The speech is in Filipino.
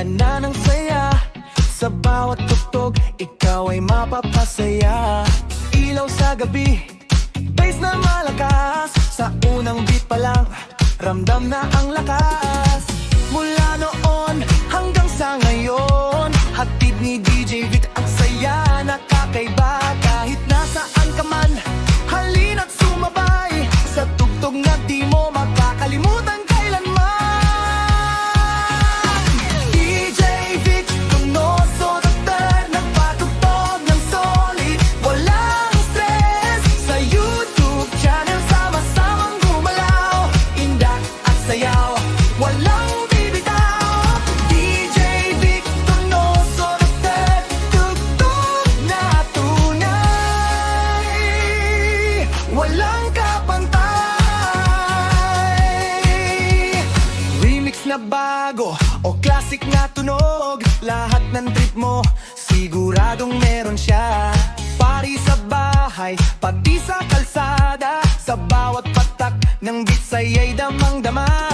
Dagdagan na ng saya. Sa bawat tugtog, ikaw ay mapapasaya. Ilaw sa gabi, bass na malakas. Sa unang beat pa lang, ramdam na ang lakas. Mula noon hanggang sa ngayon, hatid ni DJ Vic ang saya na kakaiba. Kahit nasaan ka man, halina't sumabay sa tugtog na di mo makakalimutan kailanman. DJ Vic Donoso III, nagpatugtog ng solid, walang stress. Sa YouTube channel, sama-samang gumalaw, indak at sayaw, walang bibitaw. DJ Vic Donoso III, tugtog na tunay, walang kapantay. Remix na bago o classic na tunog, lahat ng trip mo siguradong meron siya. Pari sa bahay, pati sa kalsada, sa bawat patak ng beats ay damang-dama.